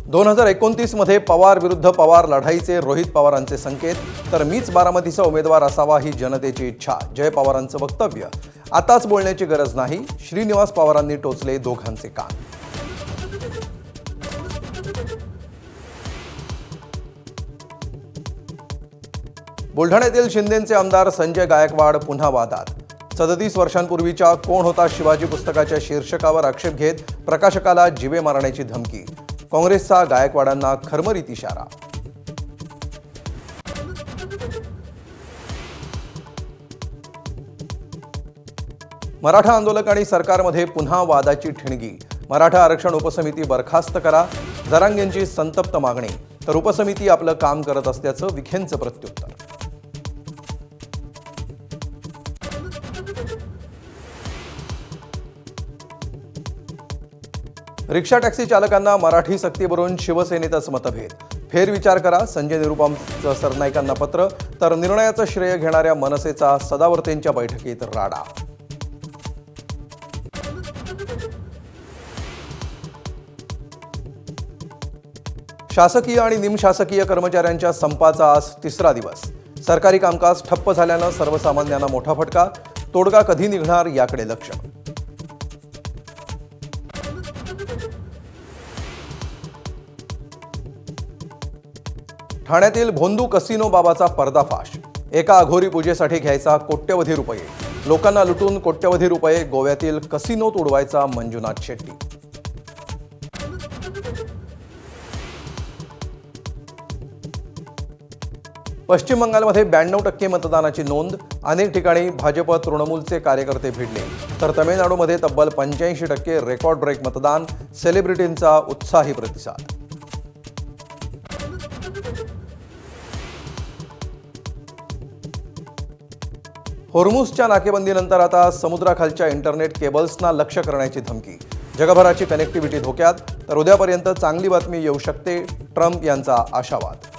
2029 मध्ये पवार विरुद्ध पवार लढाईचे रोहित पवारांचे संकेत, तर मीच बारामतीचा उमेदवार असावा ही जनतेची इच्छा. जय पवारांचं वक्तव्य. आताच बोलण्याची गरज नाही, श्रीनिवास पवारांनी टोचले दोघांचे कान. बुलढाण्यातील शिंदेचे आमदार संजय गायकवाड पुन्हा वादात. 37 वर्षांपूर्वीच्या कोण होता शिवाजी पुस्तकाच्या शीर्षकावर आक्षेप घेत प्रकाशकाला जीवे मारण्याची धमकी. काँग्रेसचा गायकवाडांना खरमरीत इशारा. मराठा आंदोलक आणि सरकारमध्ये पुन्हा वादाची ठिणगी. मराठा आरक्षण उपसमिती बरखास्त करा, जरांगेंची संतप्त मागणी. तर उपसमिती आपलं काम करत असल्याचं विखेंचं प्रत्युत्तर. रिक्षा टॅक्सी चालकांना मराठी सक्तीवरून शिवसेनेतच मतभेद. फेरविचार करा, संजय निरुपमचं सरनाईकांना पत्र. तर निर्णयाचं श्रेय घेणाऱ्या मनसेचा सदावर्तेंच्या बैठकीत राडा. शासकीय आणि निमशासकीय कर्मचाऱ्यांच्या संपाचा आज तिसरा दिवस. सरकारी कामकाज ठप्प झाल्यानं सर्वसामान्यांना मोठा फटका. तोडगा कधी निघणार याकडे लक्ष. ठाण्यातील भोंदू कसिनो बाबाचा पर्दाफाश. एका अघोरी पूजेसाठी घ्यायचा कोट्यवधी रुपये. लोकांना लुटून कोट्यवधी रुपये गोव्यातील कसिनोत उडवायचा मंजुनाथ शेट्टी. पश्चिम बंगालमध्ये 92% मतदानाची नोंद. अनेक ठिकाणी भाजप तृणमूलचे कार्यकर्ते भिडले. तर तमिळनाडूमध्ये तब्बल 85% रेकॉर्ड ब्रेक मतदान. सेलिब्रिटींचा उत्साही प्रतिसाद. होर्मुझच्या नाकेबंदीनंतर आता समुद्राखालच्या इंटरनेट केबल्सना लक्ष्य करण्याची धमकी. जगभराची कनेक्टिव्हिटी धोक्यात. तर उद्यापर्यंत चांगली बातमी येऊ शकते, ट्रम्प यांचा आशावाद.